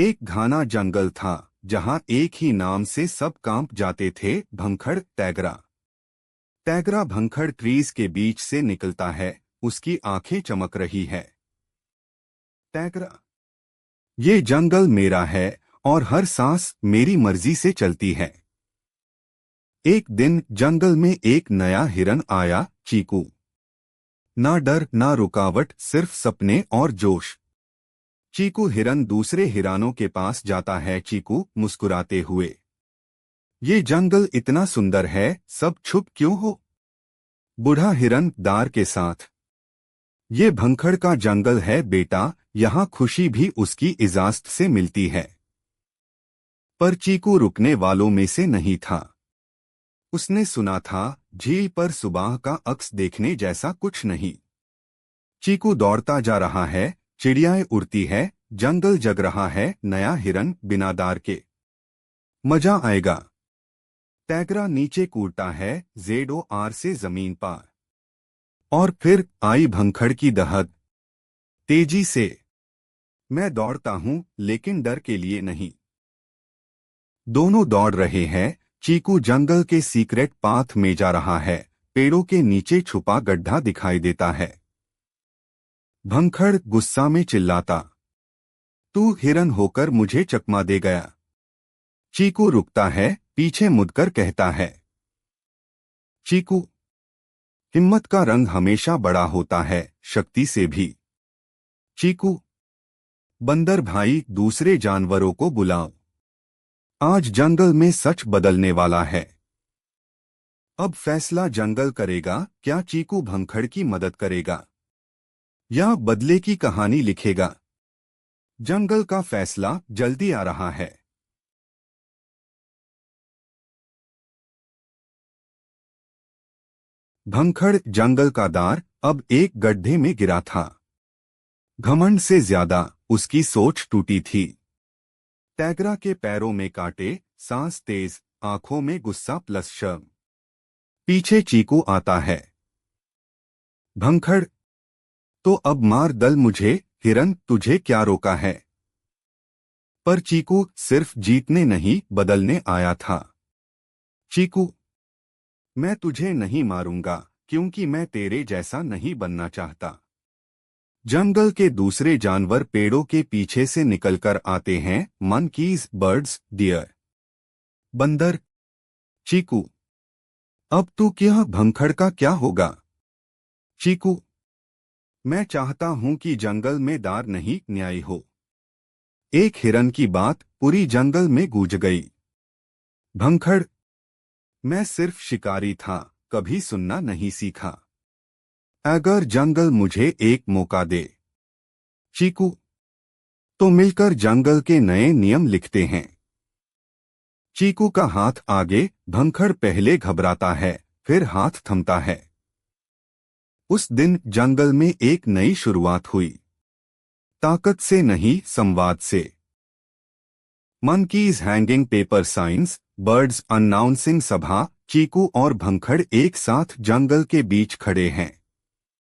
एक घना जंगल था जहां एक ही नाम से सब कांप जाते थे, भंखड़ टैगरा। टैगरा भंखड़ ट्रीज के बीच से निकलता है, उसकी आंखें चमक रही है। टैगरा, ये जंगल मेरा है और हर सांस मेरी मर्जी से चलती है। एक दिन जंगल में एक नया हिरन आया, चीकू। ना डर ना रुकावट, सिर्फ सपने और जोश। चीकू हिरन दूसरे हिरानों के पास जाता है, चीकू मुस्कुराते हुए। ये जंगल इतना सुंदर है, सब छुप क्यों हो? बूढ़ा हिरन दार के साथ। ये भंखड़ का जंगल है बेटा, यहाँ खुशी भी उसकी इजाजत से मिलती है। पर चीकू रुकने वालों में से नहीं था। उसने सुना था झील पर सुबह का अक्स देखने जैसा कुछ नहीं। चीकू दौड़ता जा रहा है, चिड़ियाएं उड़ती है, जंगल जग रहा है, नया हिरन बिना दार के। मजा आएगा। टैगरा नीचे कूदता है, ZOR से जमीन पार। और फिर आई भंखड़ की दहक, तेजी से। मैं दौड़ता हूं लेकिन डर के लिए नहीं। दोनों दौड़ रहे हैं। चीकू जंगल के सीक्रेट पाथ में जा रहा है, पेड़ों के नीचे छुपा गड्ढा दिखाई देता है। भंखड़ गुस्सा में चिल्लाता, तू हिरन होकर मुझे चकमा दे गया। चीकू रुकता है, पीछे मुड़कर कहता है, चीकू, हिम्मत का रंग हमेशा बड़ा होता है, शक्ति से भी। चीकू, बंदर भाई, दूसरे जानवरों को बुलाओ। आज जंगल में सच बदलने वाला है। अब फैसला जंगल करेगा, क्या चीकू भंखड़ की मदद करेगा या बदले की कहानी लिखेगा? जंगल का फैसला जल्दी आ रहा है। भंखड़ जंगल का दार अब एक गड्ढे में गिरा था। घमंड से ज्यादा उसकी सोच टूटी थी। टैगरा के पैरों में कांटे, सांस तेज, आंखों में गुस्सा प्लस शर्म। पीछे चीकू आता है। भंखड़, तो अब मार दल मुझे, हिरन तुझे क्या रोका है? पर चीकू सिर्फ जीतने नहीं, बदलने आया था। चीकू, मैं तुझे नहीं मारूंगा, क्योंकि मैं तेरे जैसा नहीं बनना चाहता। जंगल के दूसरे जानवर पेड़ों के पीछे से निकलकर आते हैं, मंकीज, बर्ड्स, डियर। बंदर, चीकू, अब तू क्या, भंखड़ का क्या होगा? चीकू, मैं चाहता हूं कि जंगल में दार नहीं, न्याय हो। एक हिरन की बात पूरी जंगल में गूंज गई। भंखड़, मैं सिर्फ शिकारी था, कभी सुनना नहीं सीखा। अगर जंगल मुझे एक मौका दे। चीकू, तो मिलकर जंगल के नए नियम लिखते हैं। चीकू का हाथ आगे, भंखड़ पहले घबराता है, फिर हाथ थमता है। उस दिन जंगल में एक नई शुरुआत हुई। ताकत से नहीं, संवाद से। Monkeys hanging paper science, birds announcing सभा। चीकू और भंखड़ एक साथ जंगल के बीच खड़े हैं।